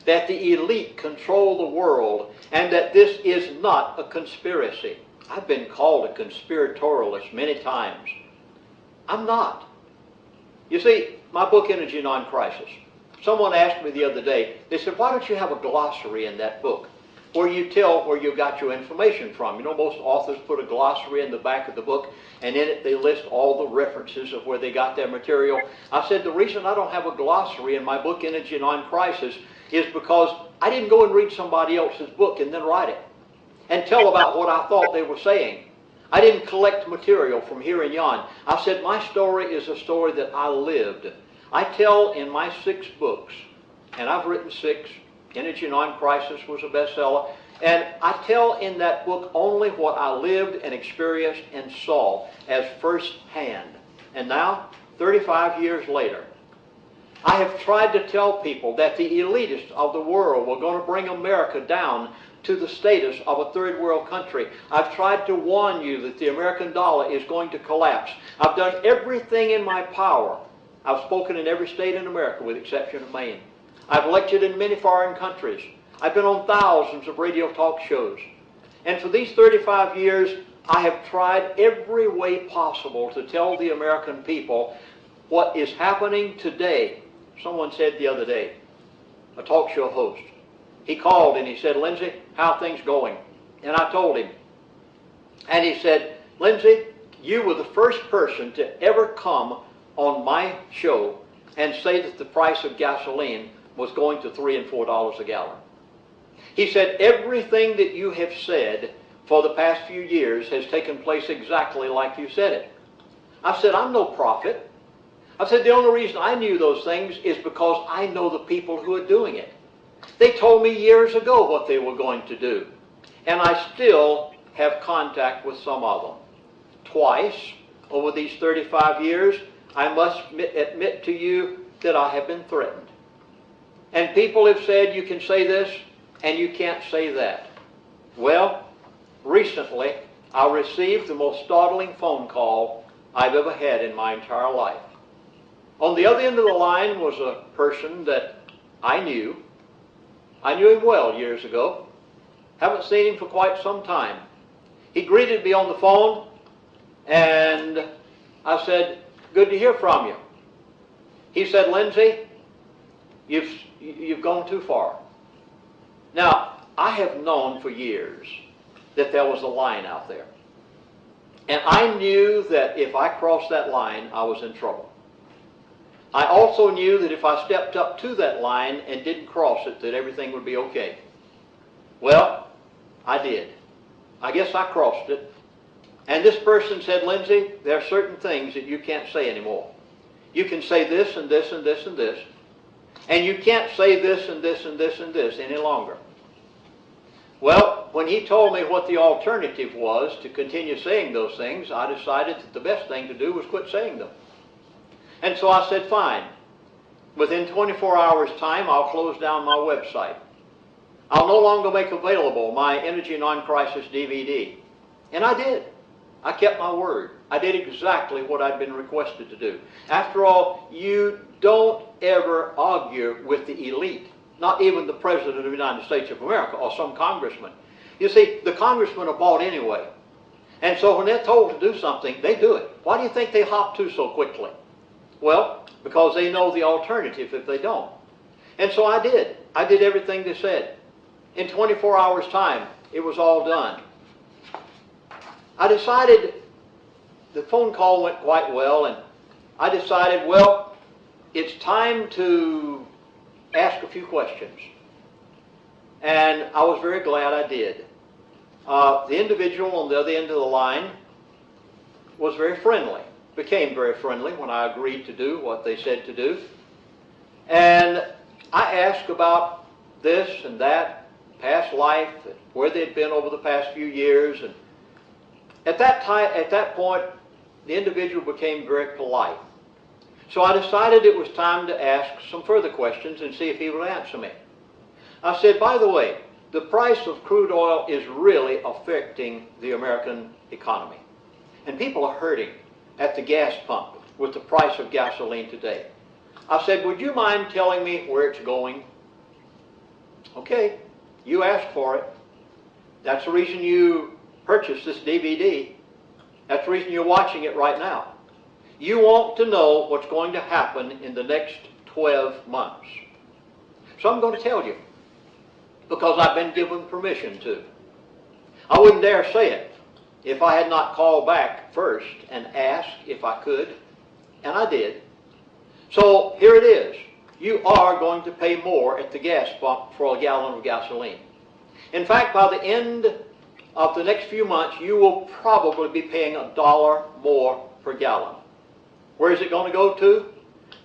that the elite control the world and that this is not a conspiracy. I've been called a conspiratorialist many times. I'm not. You see, my book, Energy Non-Crisis, someone asked me the other day, they said, why don't you have a glossary in that book where you tell where you got your information from? You know, most authors put a glossary in the back of the book, and in it they list all the references of where they got their material. I said, the reason I don't have a glossary in my book, Energy Non-Crisis, is because I didn't go and read somebody else's book and then write it and tell about what I thought they were saying. I didn't collect material from here and yon. I said, my story is a story that I lived. I tell in my 6 books, and I've written 6, Energy Non-Crisis was a bestseller, and I tell in that book only what I lived and experienced and saw as firsthand. And now, 35 years later, I have tried to tell people that the elitists of the world were going to bring America down to the status of a third world country. I've tried to warn you that the American dollar is going to collapse. I've done everything in my power. I've spoken in every state in America with the exception of Maine. I've lectured in many foreign countries. I've been on thousands of radio talk shows. And for these 35 years, I have tried every way possible to tell the American people what is happening today. Someone said the other day, a talk show host, he called and he said, Lindsey, how are things going? And I told him. And he said, Lindsey, you were the first person to ever come on my show and say that the price of gasoline was going to $3 and $4 a gallon. He said, everything that you have said for the past few years has taken place exactly like you said it. I said, I'm no prophet. I said, the only reason I knew those things is because I know the people who are doing it. They told me years ago what they were going to do. And I still have contact with some of them. Twice over these 35 years, I must admit to you that I have been threatened. And people have said, you can say this and you can't say that. Well, recently, I received the most startling phone call I've ever had in my entire life. On the other end of the line was a person that I knew. I knew him well years ago. Haven't seen him for quite some time. He greeted me on the phone, and I said, good to hear from you. He said, Lindsey, you've gone too far. Now, I have known for years that there was a line out there. And I knew that if I crossed that line, I was in trouble. I also knew that if I stepped up to that line and didn't cross it, that everything would be okay. Well, I did. I guess I crossed it. And this person said, Lindsey, there are certain things that you can't say anymore. You can say this and this and this and this. And you can't say this and this and this and this any longer. Well, when he told me what the alternative was to continue saying those things, I decided that the best thing to do was quit saying them. And so I said, fine. Within 24 hours' time, I'll close down my website. I'll no longer make available my Energy Non-Crisis DVD. And I did. I kept my word. I did exactly what I'd been requested to do. After all, you don't ever argue with the elite, not even the President of the United States of America or some congressman. You see, the congressmen are bought anyway. And so when they're told to do something, they do it. Why do you think they hop to so quickly? Well, because they know the alternative if they don't. And so I did. I did everything they said. In 24 hours' time, it was all done. I decided, the phone call went quite well, and I decided, well, it's time to ask a few questions. And I was very glad I did. The individual on the other end of the line was very friendly. Became very friendly when I agreed to do what they said to do. And I asked about this and that, past life, where they'd been over the past few years. And at that point, the individual became very polite. So I decided it was time to ask some further questions and see if he would answer me. I said, by the way, the price of crude oil is really affecting the American economy. And people are hurting at the gas pump with the price of gasoline today. I said, would you mind telling me where it's going? Okay, you asked for it. That's the reason you purchased this DVD. That's the reason you're watching it right now. You want to know what's going to happen in the next 12 months. So I'm going to tell you, because I've been given permission to. I wouldn't dare say it if I had not called back first and asked if I could, and I did. So here it is. You are going to pay more at the gas pump for a gallon of gasoline. In fact, by the end of the next few months, you will probably be paying $1 more per gallon. Where is it going to go to?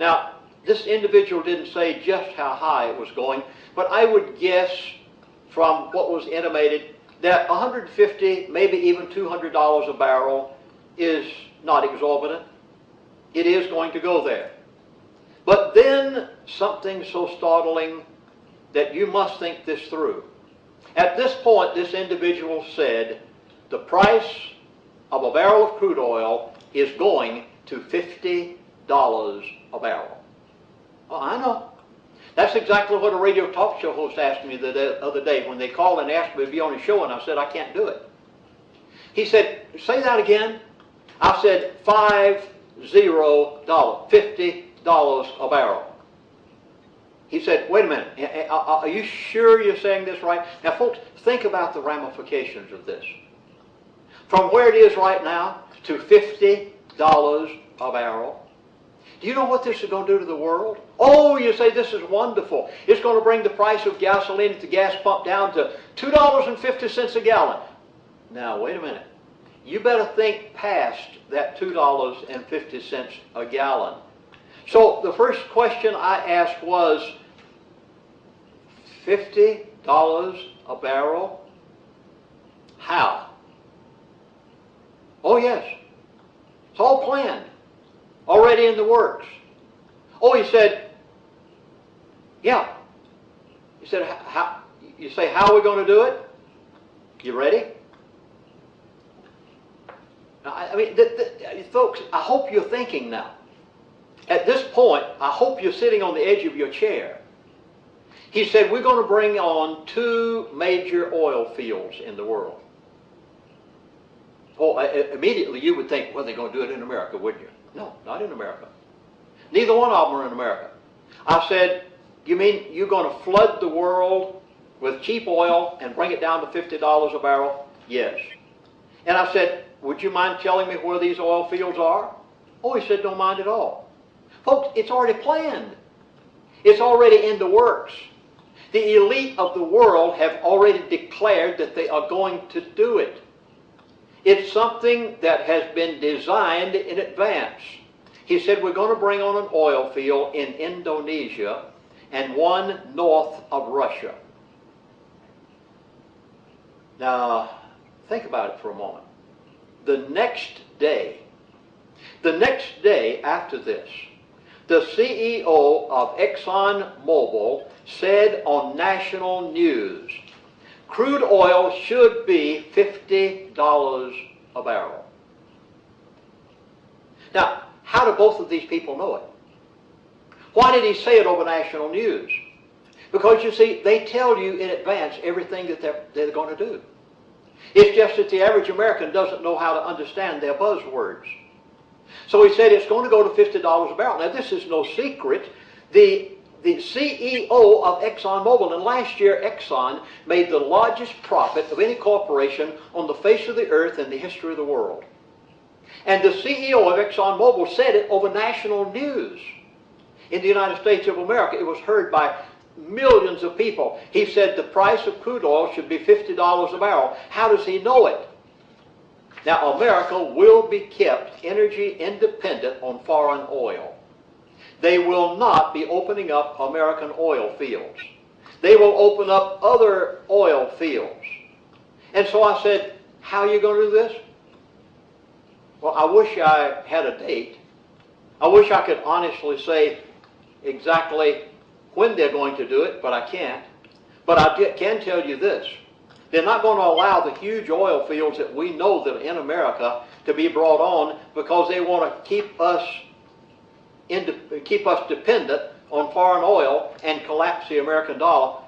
Now, this individual didn't say just how high it was going, but I would guess from what was intimated that $150, maybe even $200 a barrel is not exorbitant. It is going to go there. But then something so startling that you must think this through. At this point, this individual said the price of a barrel of crude oil is going to $50 a barrel. Oh, I know. That's exactly what a radio talk show host asked me the other day when they called and asked me to be on his show, and I said, I can't do it. He said, say that again. I said, $50 a barrel. He said, wait a minute, are you sure you're saying this right? Now, folks, think about the ramifications of this. From where it is right now to $50 a barrel. Do you know what this is going to do to the world? Oh, you say this is wonderful. It's going to bring the price of gasoline at the gas pump down to $2.50 a gallon. Now, wait a minute. You better think past that $2.50 a gallon. So the first question I asked was, $50 a barrel? How? Oh, yes. It's all planned. Already in the works. Oh, he said, yeah. He said, how? You say, how are we going to do it? You ready? Now, I mean, folks, I hope you're thinking now. At this point, I hope you're sitting on the edge of your chair. He said, we're going to bring on 2 major oil fields in the world. Oh, immediately you would think, well, they're going to do it in America, wouldn't you? No, not in America. Neither one of them are in America. I said, you mean you're going to flood the world with cheap oil and bring it down to $50 a barrel? Yes. And I said, would you mind telling me where these oil fields are? Oh, he said, don't mind at all. Folks, it's already planned. It's already in the works. The elite of the world have already declared that they are going to do it. It's something that has been designed in advance. He said, we're going to bring on an oil field in Indonesia and one north of Russia. Now, think about it for a moment. The next day after this, the CEO of ExxonMobil said on national news, crude oil should be $50 a barrel. Now, how do both of these people know it? Why did he say it over national news? Because, you see, they tell you in advance everything that they're going to do. It's just that the average American doesn't know how to understand their buzzwords. So he said it's going to go to $50 a barrel. Now, this is no secret. The CEO of ExxonMobil, and last year Exxon made the largest profit of any corporation on the face of the earth in the history of the world. And the CEO of ExxonMobil said it over national news in the United States of America. It was heard by millions of people. He said the price of crude oil should be $50 a barrel. How does he know it? Now, America will be kept energy independent on foreign oil. They will not be opening up American oil fields. They will open up other oil fields. And so I said, how are you going to do this? Well, I wish I had a date. I wish I could honestly say exactly when they're going to do it, but I can't. But I can tell you this. They're not going to allow the huge oil fields that we know that are in America to be brought on because they want to keep us dependent on foreign oil and collapse the American dollar.